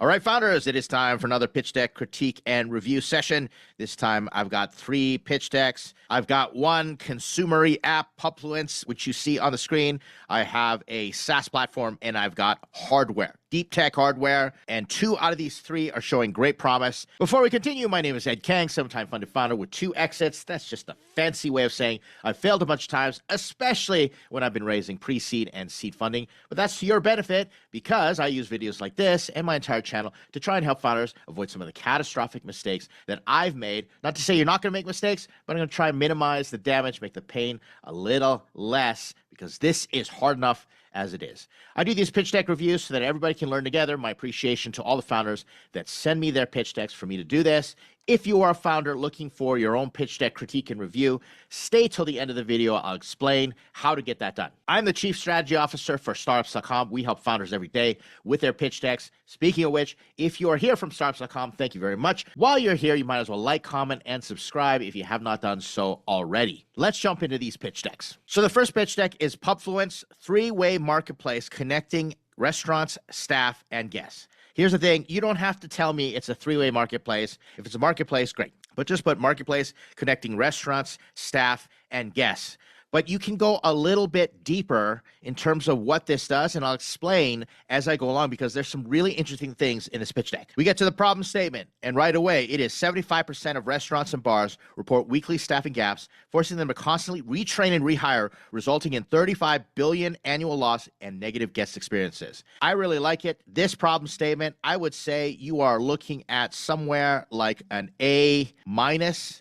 All right, founders, it is time for another pitch deck critique and review session. This time I've got 3 pitch decks. I've got one consumery app, Pubfluence, which you see on the screen. I have a SaaS platform, and I've got hardware, deep tech hardware, and 2 out of these 3 are showing great promise. Before we continue, my name is Ed Kang, 7-time funded founder with 2 exits. That's just a fancy way of saying I've failed a bunch of times, especially when I've been raising pre-seed and seed funding. But that's to your benefit because I use videos like this and my entire channel to try and help founders avoid some of the catastrophic mistakes that I've made. Not to say you're not going to make mistakes, but I'm going to try and minimize the damage, make the pain a little less, because this is hard enough as it is. I do these pitch deck reviews so that everybody can learn together. My appreciation to all the founders that send me their pitch decks for me to do this. If you are a founder looking for your own pitch deck critique and review, stay till the end of the video. I'll explain how to get that done. I'm the Chief Strategy Officer for Startups.com. We help founders every day with their pitch decks. Speaking of which, if you are here from Startups.com, thank you very much. While you're here, you might as well like, comment, and subscribe if you have not done so already. Let's jump into these pitch decks. So the first pitch deck is Pubfluence, 3-way marketplace connecting restaurants, staff, and guests. Here's the thing, you don't have to tell me it's a 3-way marketplace. If it's a marketplace, great. But just put marketplace connecting restaurants, staff, and guests. But you can go a little bit deeper in terms of what this does, and I'll explain as I go along because there's some really interesting things in this pitch deck. We get to the problem statement, and right away, it is 75% of restaurants and bars report weekly staffing gaps, forcing them to constantly retrain and rehire, resulting in 35 billion annual loss and negative guest experiences. I really like it. This problem statement, I would say you are looking at somewhere like an A-.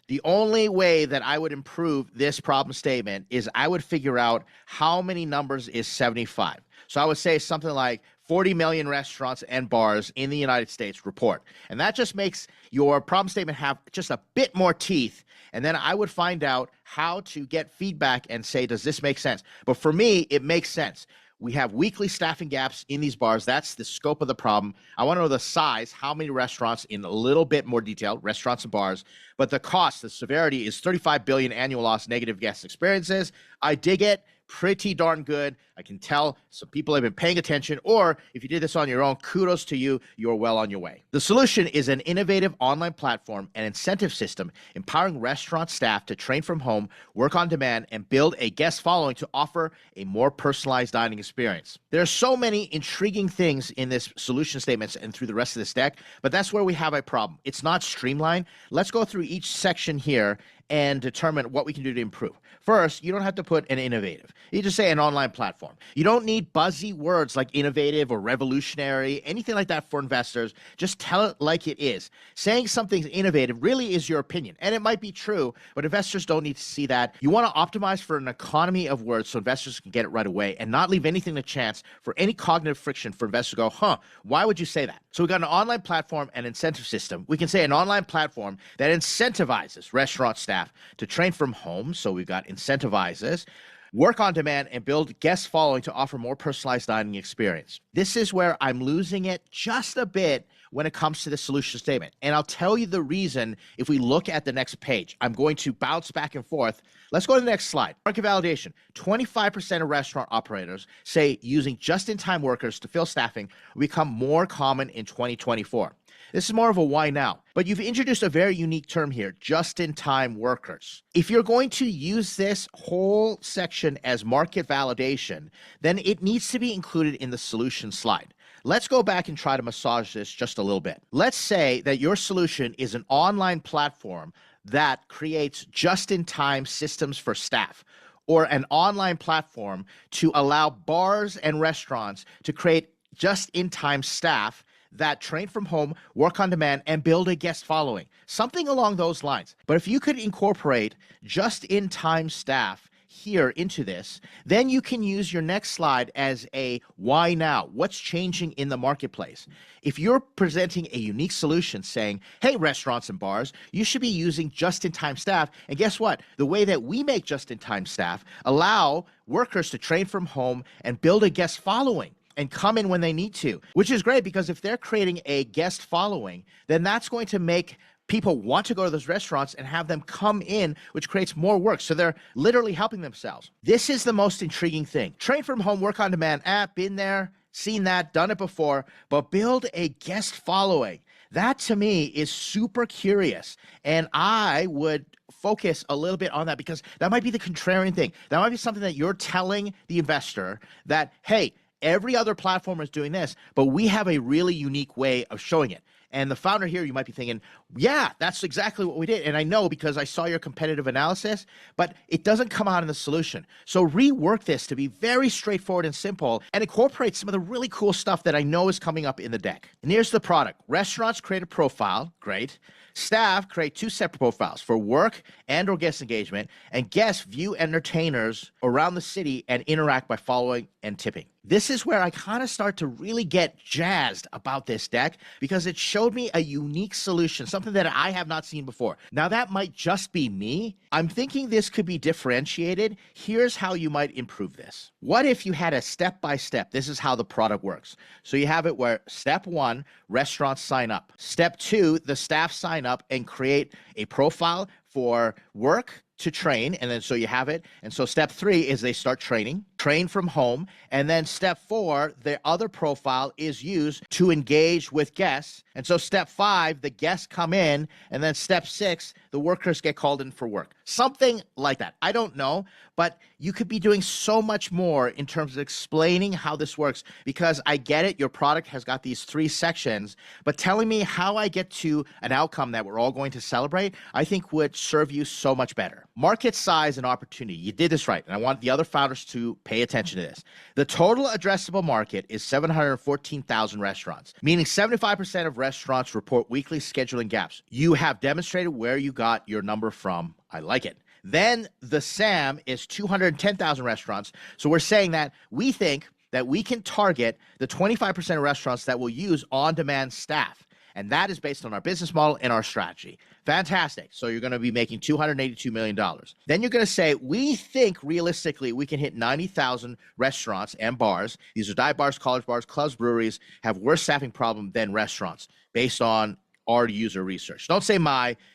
The only way that I would improve this problem statement is I would figure out how many numbers is 75. So I would say something like 40 million restaurants and bars in the United States report. And that just makes your problem statement have just a bit more teeth. And then I would find out how to get feedback and say, does this make sense? But for me, it makes sense. We have weekly staffing gaps in these bars. That's the scope of the problem. I want to know the size, how many restaurants in a little bit more detail, restaurants and bars. But the cost, the severity is 35 billion annual loss, negative guest experiences. I dig it. Pretty darn good. I can tell some people have been paying attention, or if you did this on your own, kudos to you. You're well on your way. The solution is an innovative online platform and incentive system empowering restaurant staff to train from home, work on demand, and build a guest following to offer a more personalized dining experience. There are so many intriguing things in this solution statements and through the rest of this deck, but that's where we have a problem. It's not streamlined. Let's go through each section here and determine what we can do to improve. First, you don't have to put an innovative. You just say an online platform. You don't need buzzy words like innovative or revolutionary, anything like that for investors. Just tell it like it is. Saying something's innovative really is your opinion, and it might be true, but investors don't need to see that. You want to optimize for an economy of words so investors can get it right away and not leave anything to chance for any cognitive friction for investors to go, why would you say that? So we've got an online platform and incentive system. We can say an online platform that incentivizes restaurant staff to train from home. So we've got incentivizes, work on demand, and build guest following to offer more personalized dining experience. This is where I'm losing it just a bit when it comes to the solution statement. And I'll tell you the reason if we look at the next page. I'm going to bounce back and forth. Let's go to the next slide. Market validation. 25% of restaurant operators say using just-in-time workers to fill staffing will become more common in 2024. This is more of a why now, but you've introduced a very unique term here, just-in-time workers. If you're going to use this whole section as market validation, then it needs to be included in the solution slide. Let's go back and try to massage this just a little bit. Let's say that your solution is an online platform that creates just-in-time systems for staff, or an online platform to allow bars and restaurants to create just-in-time staff that train from home, work on demand, and build a guest following. Something along those lines. But if you could incorporate just-in-time staff here into this, then you can use your next slide as a why now? What's changing in the marketplace? If you're presenting a unique solution saying, hey, restaurants and bars, you should be using just-in-time staff. And guess what? The way that we make just-in-time staff allow workers to train from home and build a guest following and come in when they need to, which is great because if they're creating a guest following, then that's going to make people want to go to those restaurants and have them come in, which creates more work. So they're literally helping themselves. This is the most intriguing thing. Train from home, work on demand app, been there, seen that, done it before, but build a guest following. That to me is super curious. And I would focus a little bit on that because that might be the contrarian thing. That might be something that you're telling the investor that, hey, every other platform is doing this, but we have a really unique way of showing it. And the founder here, you might be thinking, yeah, that's exactly what we did. And I know because I saw your competitive analysis, but it doesn't come out in the solution. So rework this to be very straightforward and simple and incorporate some of the really cool stuff that I know is coming up in the deck. And here's the product. Restaurants create a profile. Great. Staff create 2 separate profiles for work and or guest engagement, and guests view entertainers around the city and interact by following and tipping. This is where I kind of start to really get jazzed about this deck because it showed me a unique solution, something that I have not seen before. Now, that might just be me. I'm thinking this could be differentiated. Here's how you might improve this. What if you had a step-by-step? This is how the product works. So you have it where step 1, restaurants sign up. Step 2, the staff sign up and create a profile for work to train, and then so you have it. And so step 3 is they start training, train from home, and then step 4, the other profile is used to engage with guests. And so step 5, the guests come in, and then step 6, the workers get called in for work. Something like that. I don't know, but you could be doing so much more in terms of explaining how this works, because I get it, your product has got these 3 sections, but telling me how I get to an outcome that we're all going to celebrate, I think would serve you so much better. Market size and opportunity. You did this right, and I want the other founders to pay attention to this. The total addressable market is 714,000 restaurants, meaning 75% of restaurants report weekly scheduling gaps. You have demonstrated where you got your number from. I like it. Then the SAM is 210,000 restaurants. So we're saying that we think that we can target the 25% of restaurants that will use on-demand staff. And that is based on our business model and our strategy. Fantastic. So you're going to be making $282 million. Then you're going to say, we think realistically we can hit 90,000 restaurants and bars. These are dive bars, college bars, clubs, breweries have worse staffing problem than restaurants based on our user research. Don't say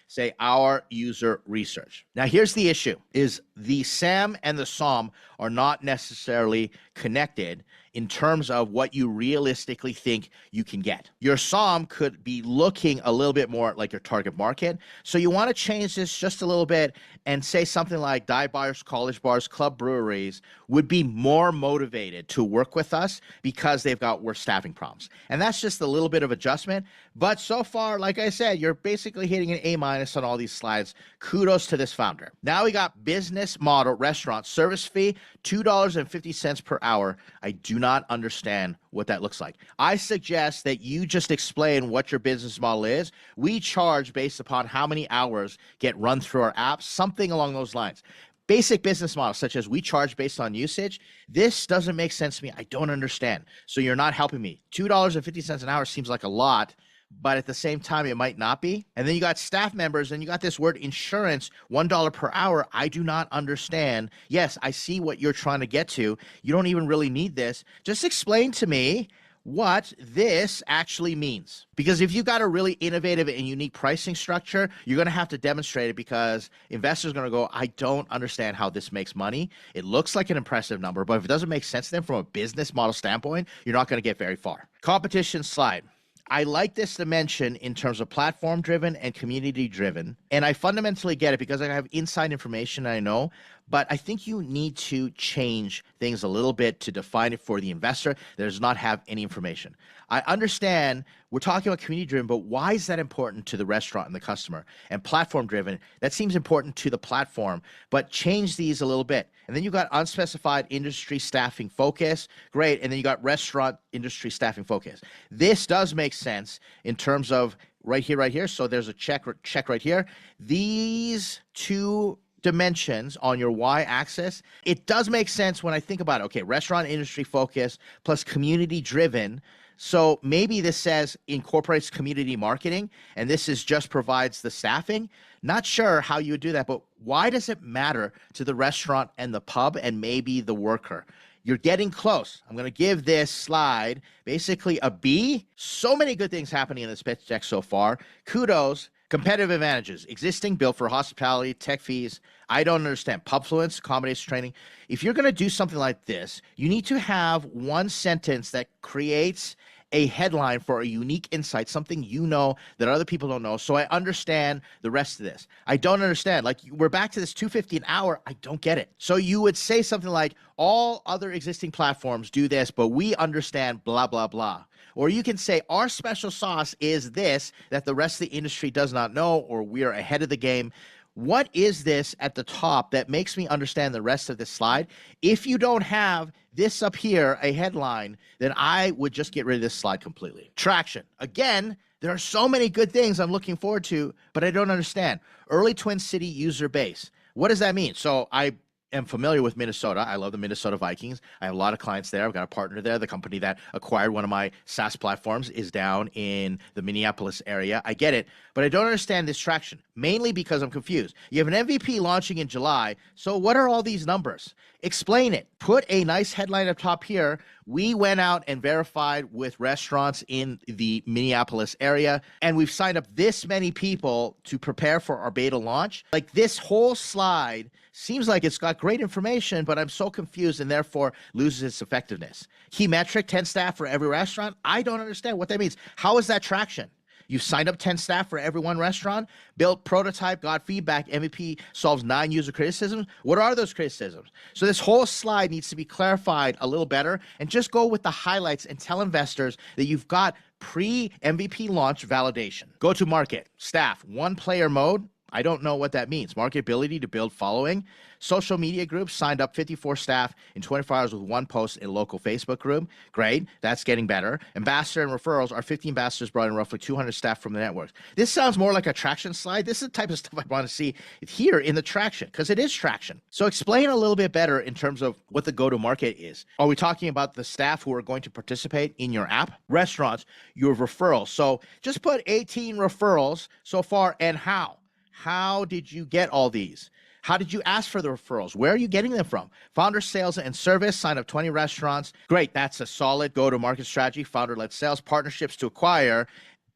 say our user research. Now, here's the issue, is the SAM and the SOM are not necessarily connected in terms of what you realistically think you can get. Your SOM could be looking a little bit more like your target market. So you want to change this just a little bit and say something like dive bars, college bars, club breweries would be more motivated to work with us because they've got worse staffing problems. And that's just a little bit of adjustment. But so far, like I said, you're basically hitting an A- on all these slides. Kudos to this founder. Now we got business model, restaurant, service fee, $2.50 per hour. I do not understand what that looks like. I suggest that you just explain what your business model is. We charge based upon how many hours get run through our app, something along those lines. Basic business models, such as we charge based on usage, this doesn't make sense to me. I don't understand. So you're not helping me. $2.50 an hour seems like a lot, but at the same time, it might not be. And then you got staff members, and you got this word insurance, $1 per hour. I do not understand. Yes, I see what you're trying to get to. You don't even really need this. Just explain to me what this actually means. Because if you've got a really innovative and unique pricing structure, you're going to have to demonstrate it, because investors are going to go, I don't understand how this makes money. It looks like an impressive number, but if it doesn't make sense to them from a business model standpoint, you're not going to get very far. Competition slide. I like this dimension in terms of platform-driven and community-driven, and I fundamentally get it because I have inside information I know, but I think you need to change things a little bit to define it for the investor that does not have any information. I understand we're talking about community-driven, but why is that important to the restaurant and the customer? And platform-driven, that seems important to the platform, but change these a little bit. And then you got unspecified industry staffing focus, great, and then you got restaurant industry staffing focus. This does make sense in terms of right here. So there's a check right here. These two dimensions on your y-axis, it does make sense when I think about it. Okay, restaurant industry focus plus community driven. So maybe this says incorporates community marketing, and this is just provides the staffing. Not sure how you would do that, but why does it matter to the restaurant and the pub and maybe the worker? You're getting close. I'm going to give this slide basically a B. So many good things happening in this pitch deck so far. Kudos. Competitive advantages. Existing, built for hospitality, tech fees. I don't understand. Pubfluence, combination training. If you're going to do something like this, you need to have one sentence that creates a headline for a unique insight, something you know that other people don't know. So I understand the rest of this. I don't understand. Like, we're back to this $2.50 an hour. I don't get it. So you would say something like, all other existing platforms do this, but we understand blah, blah, blah. Or you can say, our special sauce is this that the rest of the industry does not know, or we are ahead of the game. What is this at the top that makes me understand the rest of this slide? If you don't have this up here, a headline, then I would just get rid of this slide completely. Traction. Again, there are so many good things I'm looking forward to, but I don't understand. Early Twin City user base. What does that mean? So I am familiar with Minnesota. I love the Minnesota Vikings. I have a lot of clients there. I've got a partner there. The company that acquired one of my SaaS platforms is down in the Minneapolis area. I get it, but I don't understand this traction, mainly because I'm confused. You have an MVP launching in July, so what are all these numbers? Explain it. Put a nice headline up top here. We went out and verified with restaurants in the Minneapolis area, and we've signed up this many people to prepare for our beta launch. Like, this whole slide seems like it's got great information, but I'm so confused and therefore loses its effectiveness. Key metric, 10 staff for every restaurant. I don't understand what that means. How is that traction? You've signed up 10 staff for every one restaurant, built prototype, got feedback, MVP solves 9 user criticisms. What are those criticisms? So this whole slide needs to be clarified a little better, and just go with the highlights and tell investors that you've got pre-MVP launch validation. Go to market, staff, one player mode. I don't know what that means. Marketability to build following. Social media groups, signed up 54 staff in 24 hours with one post in local Facebook group. Great, that's getting better. Ambassador and referrals, our 50 ambassadors brought in roughly 200 staff from the networks. This sounds more like a traction slide. This is the type of stuff I want to see here in the traction, because it is traction. So explain a little bit better in terms of what the go-to-market is. Are we talking about the staff who are going to participate in your app? Restaurants, your referrals. So just put 18 referrals so far, and how. How did you get all these? How did you ask for the referrals? Where are you getting them from? Founder sales and service, sign up 20 restaurants. Great, that's a solid go-to-market strategy. Founder-led sales, partnerships to acquire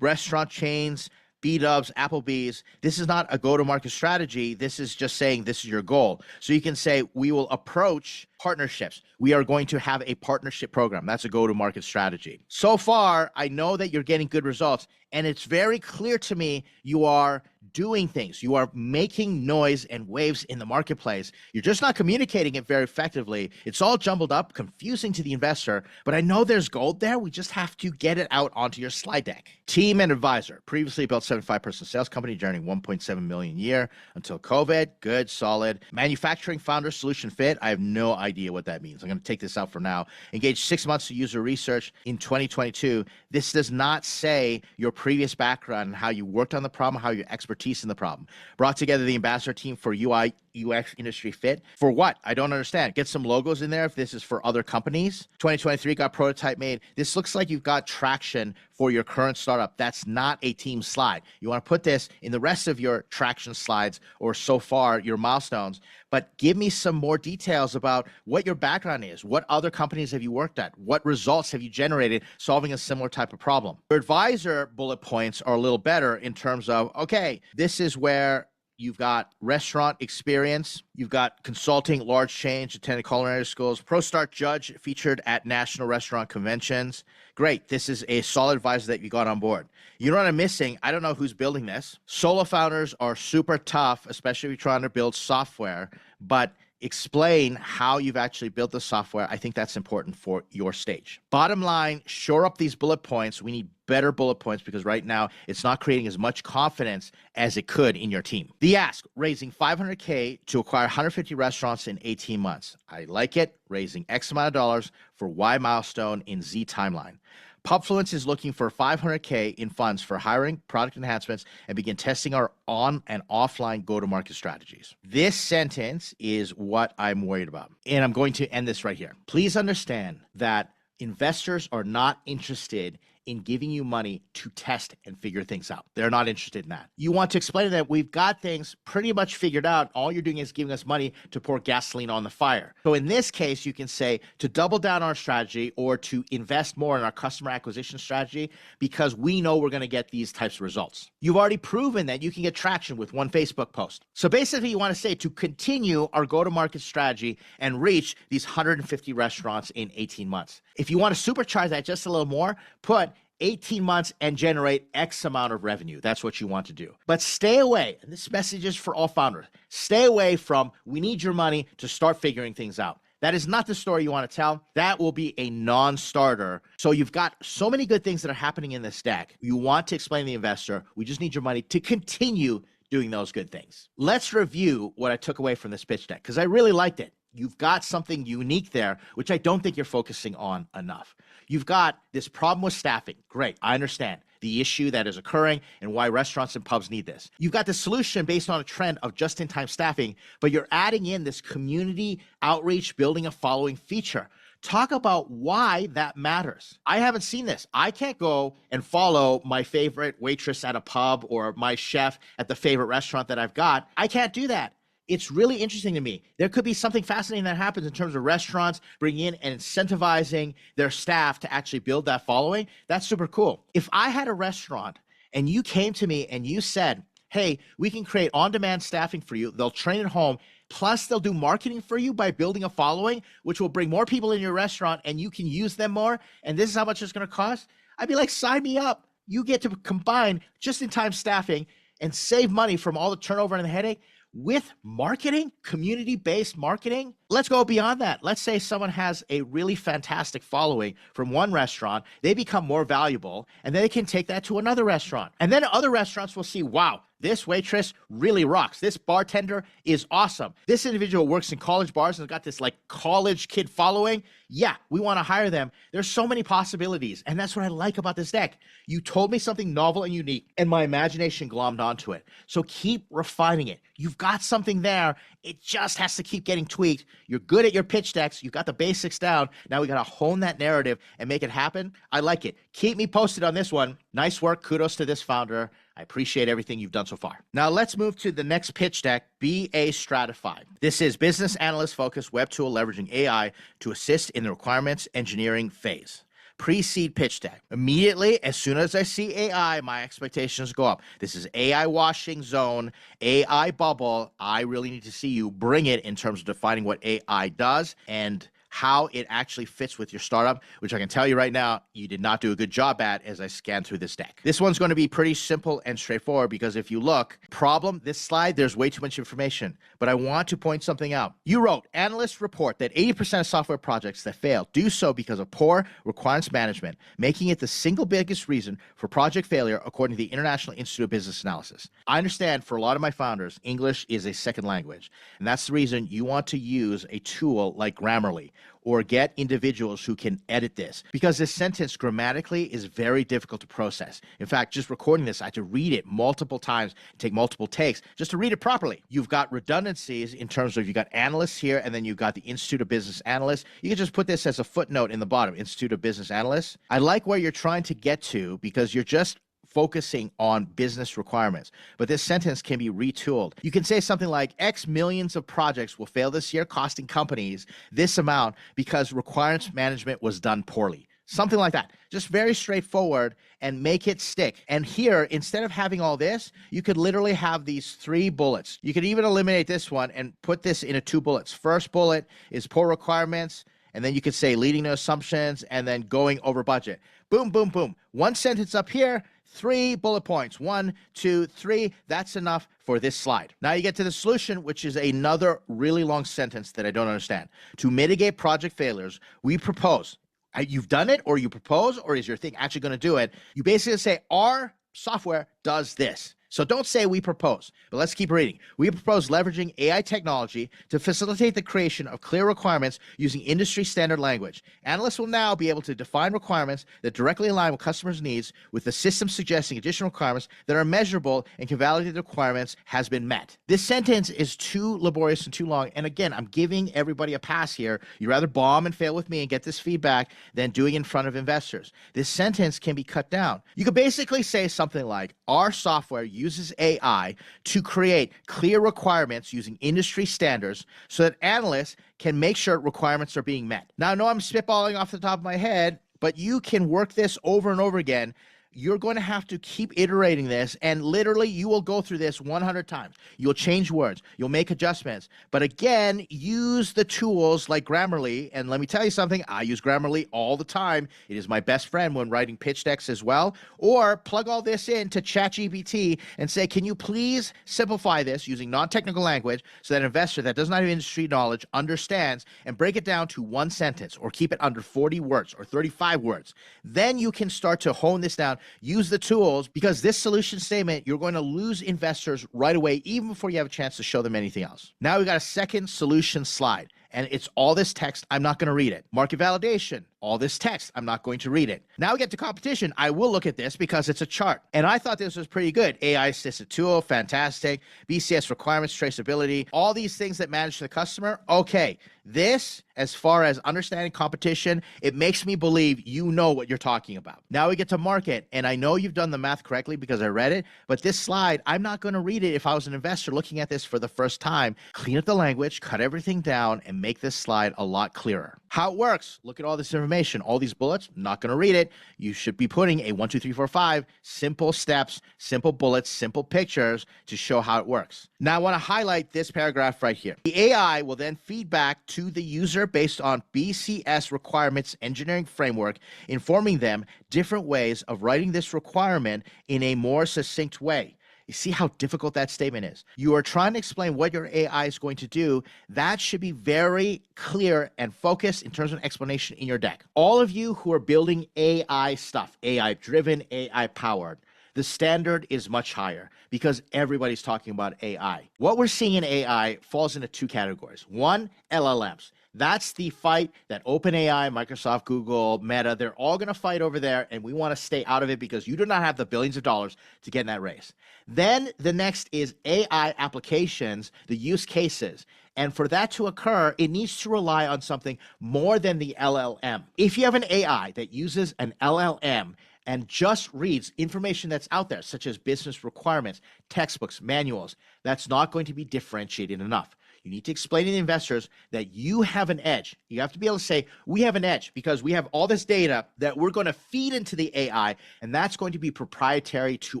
restaurant chains, B-Dubs, Applebee's. This is not a go-to-market strategy. This is just saying this is your goal. So you can say, we will approach partnerships. We are going to have a partnership program. That's a go-to-market strategy. So far, I know that you're getting good results, and it's very clear to me you are doing things. You are making noise and waves in the marketplace. You're just not communicating it very effectively. It's all jumbled up, confusing to the investor, but I know there's gold there. We just have to get it out onto your slide deck. Team and advisor. Previously built 75-person sales company, generating 1.7 million a year until COVID. Good, solid. Manufacturing founder solution fit. I have no idea what that means. I'm going to take this out for now. Engage 6 months of user research in 2022. This does not say your previous background and how you worked on the problem, how your expertise in the problem. Brought together the ambassador team for UI, UX industry fit. For what? I don't understand. Get some logos in there if this is for other companies. 2023 got prototype made. This looks like you've got traction for your current startup. That's not a team slide. You want to put this in the rest of your traction slides, or so far your milestones, but give me some more details about what your background is. What other companies have you worked at? What results have you generated solving a similar type of problem? Your advisor bullet points are a little better in terms of, okay, this is where you've got restaurant experience, you've got consulting, large change, attended culinary schools, ProStart judge, featured at national restaurant conventions. Great, this is a solid advisor that you got on board. You know what I'm missing? I don't know who's building this. Solo founders are super tough, especially if you're trying to build software, but explain how you've actually built the software. I think that's important for your stage. Bottom line, shore up these bullet points. We need better bullet points because right now it's not creating as much confidence as it could in your team. The ask, raising $500K to acquire 150 restaurants in 18 months. I like it. Raising X amount of dollars for Y milestone in Z timeline. Pubfluence is looking for $500K in funds for hiring, product enhancements, and begin testing our on and offline go-to-market strategies. This sentence is what I'm worried about. And I'm going to end this right here. Please understand that investors are not interested in giving you money to test and figure things out. They're not interested in that. You want to explain to them, we've got things pretty much figured out. All you're doing is giving us money to pour gasoline on the fire. So in this case, you can say to double down our strategy or to invest more in our customer acquisition strategy because we know we're going to get these types of results. You've already proven that you can get traction with one Facebook post. So basically you want to say to continue our go-to-market strategy and reach these 150 restaurants in 18 months. If you want to supercharge that just a little more, put 18 months and generate X amount of revenue. That's what you want to do. But stay away, and this message is for all founders, stay away from we need your money to start figuring things out. That is not the story you want to tell. That will be a non-starter. So you've got so many good things that are happening in this deck. You want to explain to the investor, we just need your money to continue doing those good things. Let's review what I took away from this pitch deck because I really liked it. You've got something unique there, which I don't think you're focusing on enough. You've got this problem with staffing. Great, I understand the issue that is occurring and why restaurants and pubs need this. You've got the solution based on a trend of just-in-time staffing, but you're adding in this community outreach, building a following feature. Talk about why that matters. I haven't seen this. I can't go and follow my favorite waitress at a pub or my chef at the favorite restaurant that I've got. I can't do that. It's really interesting to me. There could be something fascinating that happens in terms of restaurants bringing in and incentivizing their staff to actually build that following. That's super cool. If I had a restaurant and you came to me and you said, hey, we can create on-demand staffing for you. They'll train at home. Plus, they'll do marketing for you by building a following, which will bring more people in your restaurant and you can use them more. And this is how much it's going to cost. I'd be like, sign me up. You get to combine just-in-time staffing and save money from all the turnover and the headache with marketing, community-based marketing. Let's go beyond that. Let's say someone has a really fantastic following from one restaurant. They become more valuable, and then they can take that to another restaurant. And then other restaurants will see, wow, this waitress really rocks. This bartender is awesome. This individual works in college bars and has got this like college kid following. Yeah, we want to hire them. There's so many possibilities. And that's what I like about this deck. You told me something novel and unique, and my imagination glommed onto it. So keep refining it. You've got something there. It just has to keep getting tweaked. You're good at your pitch decks. You've got the basics down. Now we got to hone that narrative and make it happen. I like it. Keep me posted on this one. Nice work. Kudos to this founder. I appreciate everything you've done so far. Now let's move to the next pitch deck, Be a Stratify. This is business analyst focused web tool leveraging AI to assist in the requirements engineering phase. Pre-seed pitch deck. Immediately, as soon as I see AI, my expectations go up. This is AI washing zone, AI bubble. I really need to see you bring it in terms of defining what AI does and how it actually fits with your startup, which I can tell you right now, you did not do a good job at as I scan through this deck. This one's going to be pretty simple and straightforward because if you look, problem, this slide, there's way too much information, but I want to point something out. You wrote, analysts report that 80% of software projects that fail do so because of poor requirements management, making it the single biggest reason for project failure according to the International Institute of Business Analysis. I understand for a lot of my founders, English is a second language, and that's the reason you want to use a tool like Grammarly or get individuals who can edit this because this sentence grammatically is very difficult to process. In fact, just recording this, I had to read it multiple times, take multiple takes just to read it properly. You've got redundancies in terms of you got analysts here and then you've got the Institute of Business Analysts. You can just put this as a footnote in the bottom, Institute of Business Analysts. I like where you're trying to get to because you're just focusing on business requirements. But this sentence can be retooled. You can say something like X millions of projects will fail this year, costing companies this amount because requirements management was done poorly. Something like that. Just very straightforward and make it stick. And here, instead of having all this, you could literally have these 3 bullets. You could even eliminate this one and put this into 2 bullets. First bullet is poor requirements. And then you could say leading to assumptions and then going over budget. Boom, boom, boom. One sentence up here, 3 bullet points. 1, 2, 3. That's enough for this slide. Now you get to the solution, which is another really long sentence that I don't understand. To mitigate project failures, we propose. You've done it or you propose or is your thing actually going to do it? You basically say our software does this. So don't say we propose, but let's keep reading. We propose leveraging AI technology to facilitate the creation of clear requirements using industry standard language. Analysts will now be able to define requirements that directly align with customers' needs, with the system suggesting additional requirements that are measurable and can validate the requirements has been met. This sentence is too laborious and too long. And again, I'm giving everybody a pass here. You'd rather bomb and fail with me and get this feedback than doing it in front of investors. This sentence can be cut down. You could basically say something like, our software uses AI to create clear requirements using industry standards so that analysts can make sure requirements are being met. Now, I know I'm spitballing off the top of my head, but you can work this over and over again. You're going to have to keep iterating this, and literally you will go through this 100 times. You'll change words, you'll make adjustments, but again, use the tools like Grammarly. And let me tell you something, I use Grammarly all the time. It is my best friend when writing pitch decks as well. Or plug all this into ChatGPT and say, can you please simplify this using non-technical language so that an investor that does not have industry knowledge understands, and break it down to one sentence, or keep it under 40 words or 35 words. Then you can start to hone this down. Use the tools, because this solution statement, you're going to lose investors right away, even before you have a chance to show them anything else. Now we got a second solution slide, and it's all this text. I'm not going to read it. Market validation, all this text. I'm not going to read it. Now we get to competition. I will look at this because it's a chart, and I thought this was pretty good. AI assisted tool, fantastic. BCS requirements, traceability, all these things that manage the customer. Okay, this, as far as understanding competition, it makes me believe you know what you're talking about. Now we get to market, and I know you've done the math correctly because I read it, but this slide, I'm not going to read it if I was an investor looking at this for the first time. Clean up the language, cut everything down, and make this slide a lot clearer. How it works, look at all this information, all these bullets, not going to read it. You should be putting a 1, 2, 3, 4, 5, simple steps, simple bullets, simple pictures to show how it works. Now I want to highlight this paragraph right here. The AI will then feed back to the user based on BCS requirements engineering framework, informing them different ways of writing this requirement in a more succinct way. You see how difficult that statement is. You are trying to explain what your AI is going to do. That should be very clear and focused in terms of explanation in your deck. All of you who are building AI stuff, AI driven, AI powered, the standard is much higher because everybody's talking about AI. What we're seeing in AI falls into two categories. One, LLMs. That's the fight that OpenAI, Microsoft, Google, Meta, they're all going to fight over there, and we want to stay out of it because you do not have the billions of dollars to get in that race. Then the next is AI applications, the use cases. And for that to occur, it needs to rely on something more than the LLM. If you have an AI that uses an LLM and just reads information that's out there, such as business requirements, textbooks, manuals, that's not going to be differentiated enough. You need to explain to the investors that you have an edge. You have to be able to say, we have an edge because we have all this data that we're going to feed into the AI, and that's going to be proprietary to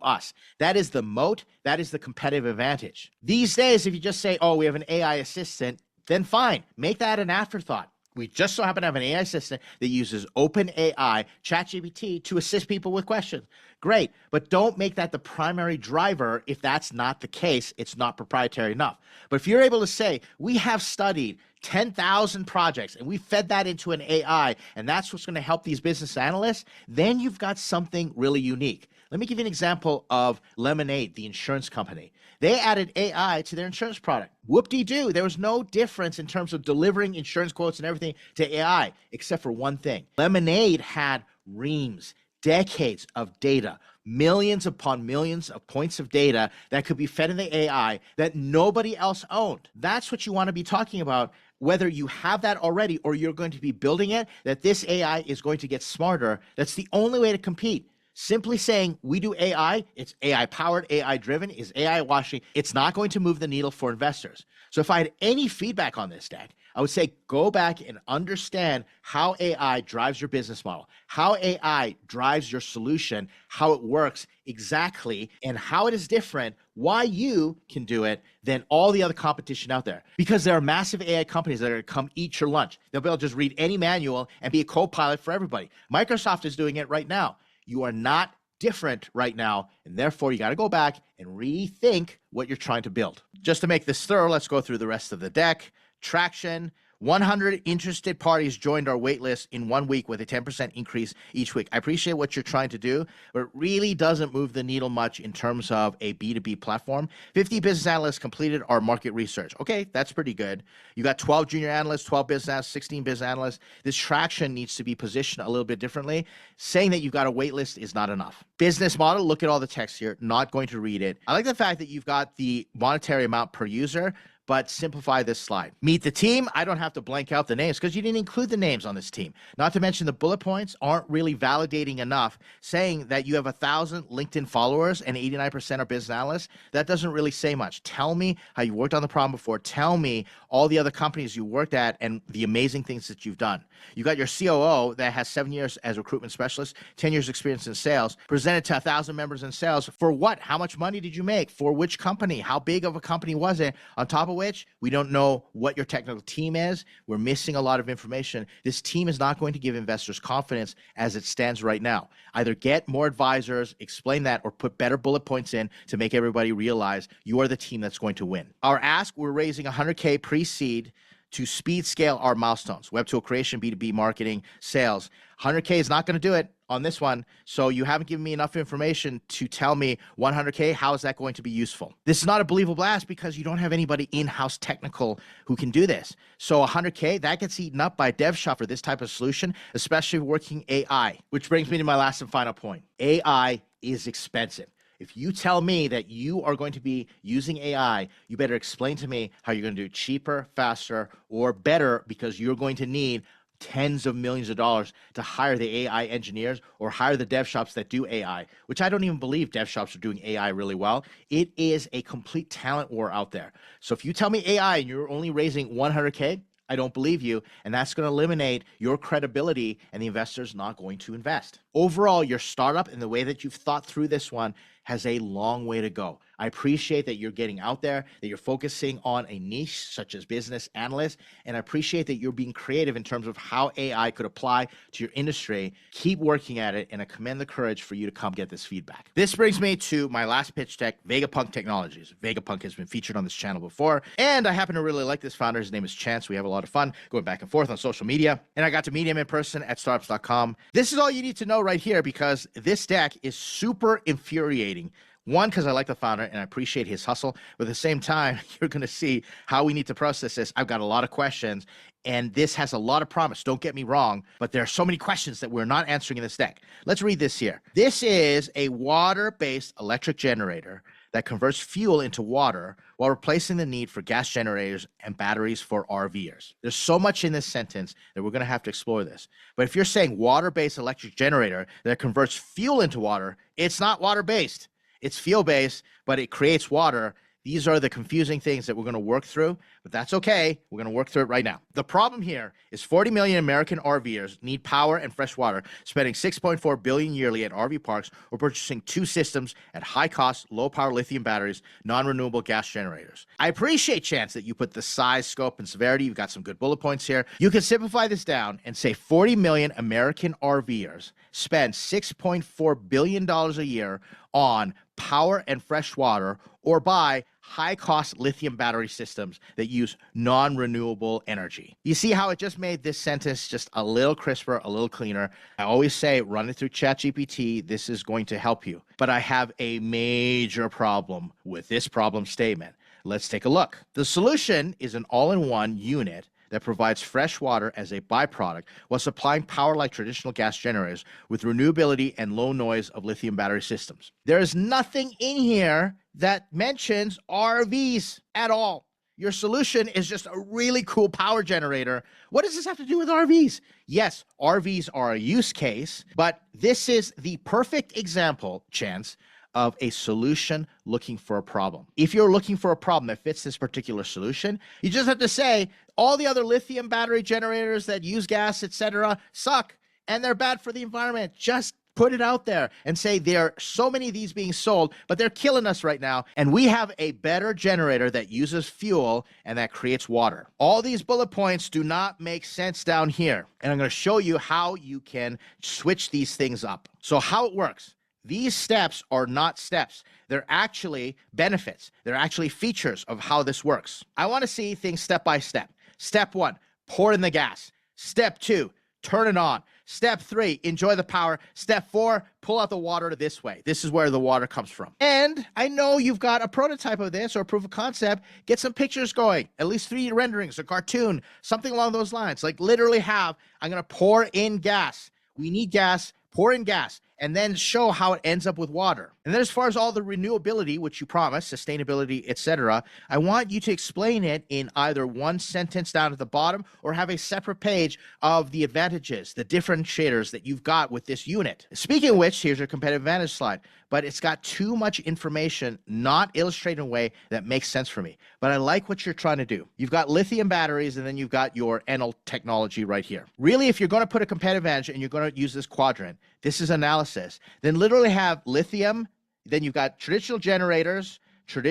us. That is the moat. That is the competitive advantage. These days, if you just say, oh, we have an AI assistant, then fine. Make that an afterthought. We just so happen to have an AI assistant that uses OpenAI, ChatGPT to assist people with questions. Great, but don't make that the primary driver. If that's not the case, it's not proprietary enough. But if you're able to say, we have studied 10,000 projects and we fed that into an AI, and that's what's going to help these business analysts, then you've got something really unique. Let me give you an example of Lemonade, the insurance company. They added AI to their insurance product. Whoop-de-doo. There was no difference in terms of delivering insurance quotes and everything to AI, except for one thing. Lemonade had reams, decades of data, millions upon millions of points of data that could be fed in the AI that nobody else owned. That's what you want to be talking about, whether you have that already or you're going to be building it, that this AI is going to get smarter. That's the only way to compete. Simply saying we do AI, it's AI powered, AI driven, is AI washing. It's not going to move the needle for investors. So if I had any feedback on this deck, I would say go back and understand how AI drives your business model, how AI drives your solution, how it works exactly, and how it is different, why you can do it than all the other competition out there. Because there are massive AI companies that are going to come eat your lunch. They'll be able to just read any manual and be a co-pilot for everybody. Microsoft is doing it right now. You are not different right now, and therefore you got to go back and rethink what you're trying to build. Just to make this thorough, let's go through the rest of the deck. Traction. 100 interested parties joined our waitlist in 1 week with a 10% increase each week. I appreciate what you're trying to do, but it really doesn't move the needle much in terms of a B2B platform. 50 business analysts completed our market research. Okay, that's pretty good. You got 12 junior analysts, 12 business analysts, 16 business analysts. This traction needs to be positioned a little bit differently. Saying that you've got a waitlist is not enough. Business model, look at all the text here, not going to read it. I like the fact that you've got the monetary amount per user, but simplify this slide. Meet the team. I don't have to blank out the names because you didn't include the names on this team. Not to mention the bullet points aren't really validating enough, saying that you have 1,000 LinkedIn followers and 89% are business analysts. That doesn't really say much. Tell me how you worked on the problem before. Tell me all the other companies you worked at and the amazing things that you've done. You got your COO that has 7 years as a recruitment specialist, 10 years experience in sales, presented to 1,000 members in sales. For what? How much money did you make? For which company? How big of a company was it? On top of which, we don't know what your technical team is. We're missing a lot of information. This team is not going to give investors confidence as it stands right now. Either get more advisors, explain that, or put better bullet points in to make everybody realize you are the team that's going to win. Our ask, we're raising 100K pre-seed to speed scale our milestones, web tool creation, B2B marketing, sales. 100K is not going to do it on this one. So you haven't given me enough information to tell me 100K, how is that going to be useful? This is not a believable ask because you don't have anybody in-house technical who can do this. So 100K, that gets eaten up by dev shop for this type of solution, especially working AI, which brings me to my last and final point. AI is expensive. If you tell me that you are going to be using AI, you better explain to me how you're going to do it cheaper, faster, or better, because you're going to need tens of millions of dollars to hire the AI engineers or hire the dev shops that do AI, which I don't even believe dev shops are doing AI really well. It is a complete talent war out there. So if you tell me AI and you're only raising 100K, I don't believe you, and that's going to eliminate your credibility, and the investor's not going to invest. Overall, your startup and the way that you've thought through this one has a long way to go. I appreciate that you're getting out there, that you're focusing on a niche such as business analyst, and I appreciate that you're being creative in terms of how AI could apply to your industry. Keep working at it, and I commend the courage for you to come get this feedback. This brings me to my last pitch deck, Vegapunk Technologies. Vegapunk has been featured on this channel before, and I happen to really like this founder. His name is Chance. We have a lot of fun going back and forth on social media, and I got to meet him in person at startups.com. This is all you need to know right here because this deck is super infuriating. One, because I like the founder and I appreciate his hustle, but at the same time, you're going to see how we need to process this. I've got a lot of questions, and this has a lot of promise. Don't get me wrong, but there are so many questions that we're not answering in this deck. Let's read this here. This is a water-based electric generator that converts fuel into water while replacing the need for gas generators and batteries for RVers. There's so much in this sentence that we're going to have to explore this. But if you're saying water-based electric generator that converts fuel into water, it's not water-based. It's fuel-based, but it creates water. These are the confusing things that we're going to work through, but that's okay. We're going to work through it right now. The problem here is 40 million American RVers need power and fresh water, spending $6.4 billion yearly at RV parks or purchasing 2 systems at high-cost, low-power lithium batteries, non-renewable gas generators. I appreciate, Chance, that you put the size, scope, and severity. You've got some good bullet points here. You can simplify this down and say 40 million American RVers spend $6.4 billion a year on power and fresh water or buy high-cost lithium battery systems that use non-renewable energy. You see how it just made this sentence just a little crisper, a little cleaner. I always say run it through ChatGPT. This is going to help you. But I have a major problem with this problem statement. Let's take a look. The solution is an all-in-one unit that provides fresh water as a byproduct while supplying power like traditional gas generators with renewability and low noise of lithium battery systems. There is nothing in here that mentions RVs at all. Your solution is just a really cool power generator. What does this have to do with RVs? Yes, RVs are a use case, but this is the perfect example, Chance, of a solution looking for a problem. If you're looking for a problem that fits this particular solution, you just have to say all the other lithium battery generators that use gas, etc., suck and they're bad for the environment. Just put it out there and say there are so many of these being sold, but they're killing us right now. And we have a better generator that uses fuel and that creates water. All these bullet points do not make sense down here. And I'm going to show you how you can switch these things up. So how it works. These steps are not steps. They're actually benefits. They're actually features of how this works. I want to see things step by step. Step 1, pour in the gas. Step 2, turn it on. Step 3, enjoy the power. Step 4, pull out the water this way. This is where the water comes from. And I know you've got a prototype of this or a proof of concept. Get some pictures going, at least 3D renderings, a cartoon, something along those lines. Like literally have, I'm going to pour in gas. We need gas, pour in gas, and then show how it ends up with water. And then as far as all the renewability, which you promise, sustainability, etc., I want you to explain it in either one sentence down at the bottom or have a separate page of the advantages, the differentiators that you've got with this unit. Speaking of which, here's your competitive advantage slide, but it's got too much information, not illustrated in a way that makes sense for me. But I like what you're trying to do. You've got lithium batteries, and then you've got your Enel technology right here. Really, if you're going to put a competitive advantage and you're going to use this quadrant, this is analysis, then literally have lithium, then you've got traditional generators, and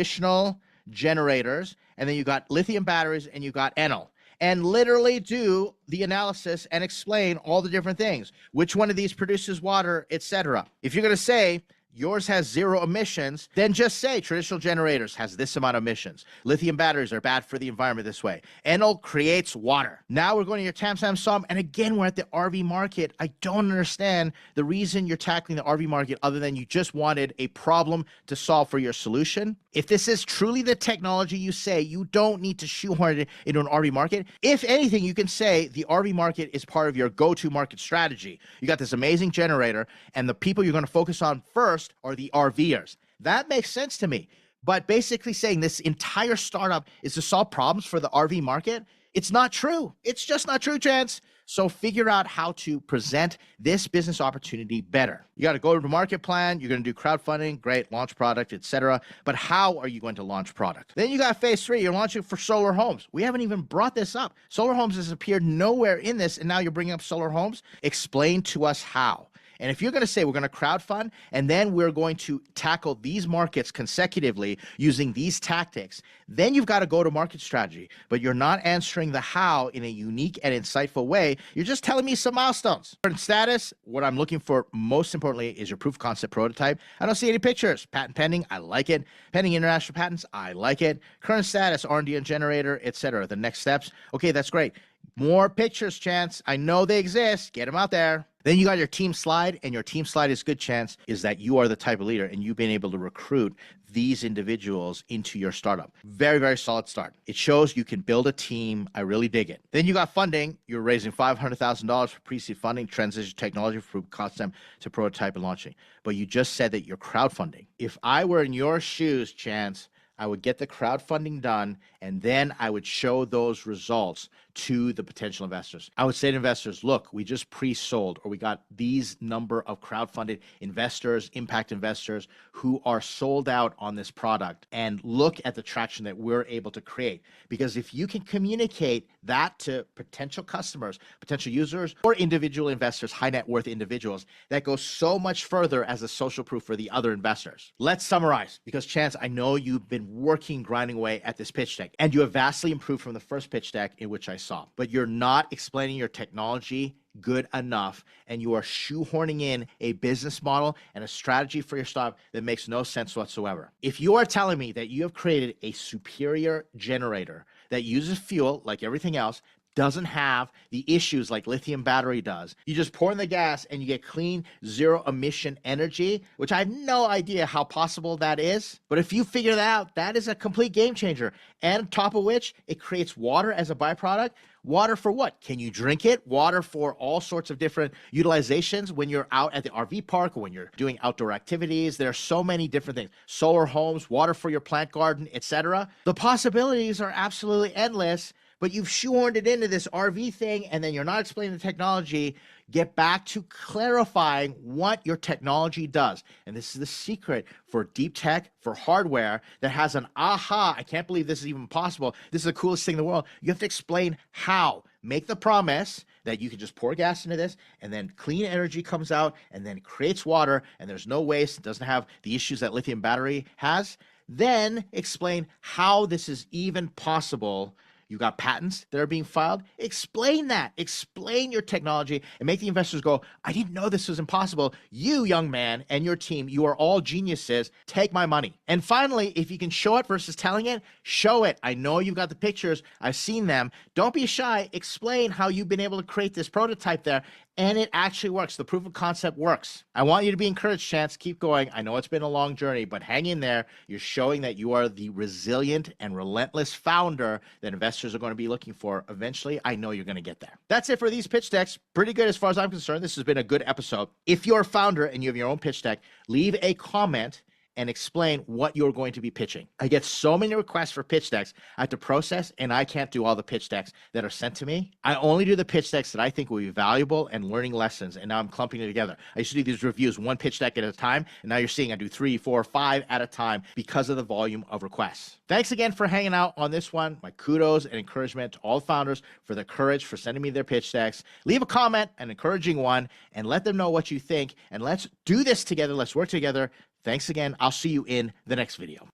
then you've got lithium batteries, and you've got Enel. And literally do the analysis and explain all the different things. Which one of these produces water, etc. If you're going to say yours has 0 emissions, then just say traditional generators has this amount of emissions. Lithium batteries are bad for the environment this way. Enel creates water. Now we're going to your TAM SOM, and again, we're at the RV market. I don't understand the reason you're tackling the RV market other than you just wanted a problem to solve for your solution. If this is truly the technology you say, you don't need to shoehorn it into an RV market. If anything, you can say the RV market is part of your go-to market strategy. You got this amazing generator, and the people you're going to focus on first are the RVers. That makes sense to me. But basically saying this entire startup is to solve problems for the RV market, it's not true. It's just not true, Chance. So figure out how to present this business opportunity better. You got to go to the market plan. You're going to do crowdfunding, great, launch product, etc. But how are you going to launch product? Then you got phase 3. You're launching for solar homes. We haven't even brought this up. Solar homes has appeared nowhere in this, and now you're bringing up solar homes. Explain to us how. And if you're going to say we're going to crowdfund and then we're going to tackle these markets consecutively using these tactics, then you've got to go to market strategy. But you're not answering the how in a unique and insightful way. You're just telling me some milestones. Current status, what I'm looking for most importantly is your proof of concept prototype. I don't see any pictures. Patent pending, I like it. Pending international patents, I like it. Current status, R&D and generator, etc. The next steps, okay, that's great. More pictures, Chance. I know they exist. Get them out there. Then you got your team slide, and your team slide is good chance is that you are the type of leader and you've been able to recruit these individuals into your startup. Very, very solid start. It shows you can build a team. I really dig it. Then you got funding. You're raising $500,000 for pre-seed funding, transition technology from concept to prototype and launching. But you just said that you're crowdfunding. If I were in your shoes, Chance, I would get the crowdfunding done, and then I would show those results to the potential investors. I would say to investors, look, we just pre-sold, or we got these number of crowdfunded investors, impact investors who are sold out on this product, and look at the traction that we're able to create. Because if you can communicate that to potential customers, potential users, or individual investors, high net worth individuals, that goes so much further as a social proof for the other investors. Let's summarize, because Chance, I know you've been working, grinding away at this pitch deck, and you have vastly improved from the first pitch deck in which I saw, but you're not explaining your technology good enough, and you are shoehorning in a business model and a strategy for your startup that makes no sense whatsoever. If you are telling me that you have created a superior generator that uses fuel like everything else, doesn't have the issues like lithium battery does, you just pour in the gas and you get clean, 0 emission energy, which I have no idea how possible that is. But if you figure that out, that is a complete game changer. And on top of which, it creates water as a byproduct. Water for what? Can you drink it? Water for all sorts of different utilizations when you're out at the RV park or when you're doing outdoor activities. There are so many different things. Solar homes, water for your plant garden, etc. The possibilities are absolutely endless, but you've shoehorned it into this RV thing, and then you're not explaining the technology. Get back to clarifying what your technology does. And this is the secret for deep tech, for hardware that has an aha, I can't believe this is even possible. This is the coolest thing in the world. You have to explain how. Make the promise that you can just pour gas into this, and then clean energy comes out, and then it creates water, and there's no waste. It doesn't have the issues that lithium battery has. Then explain how this is even possible You got patents that are being filed. Explain that. Explain your technology and make the investors go, I didn't know this was impossible. You, young man, and your team, you are all geniuses. Take my money. And finally, if you can show it versus telling it, show it. I know you've got the pictures. I've seen them. Don't be shy. Explain how you've been able to create this prototype there, and it actually works. The proof of concept works. I want you to be encouraged, Chance. Keep going. I know it's been a long journey, but hang in there. You're showing that you are the resilient and relentless founder that investors are going to be looking for. Eventually, I know you're going to get there. That's it for these pitch decks. Pretty good as far as I'm concerned. This has been a good episode. If you're a founder and you have your own pitch deck, leave a comment and explain what you're going to be pitching. I get so many requests for pitch decks I have to process, and I can't do all the pitch decks that are sent to me. I only do the pitch decks that I think will be valuable and learning lessons, and now I'm clumping it together. I used to do these reviews one pitch deck at a time, and now you're seeing I do 3, 4, 5 at a time because of the volume of requests. Thanks again for hanging out on this one. My kudos and encouragement to all founders for the courage for sending me their pitch decks. Leave a comment, an encouraging one, and let them know what you think, and let's do this together. Let's work together. Thanks again. I'll see you in the next video.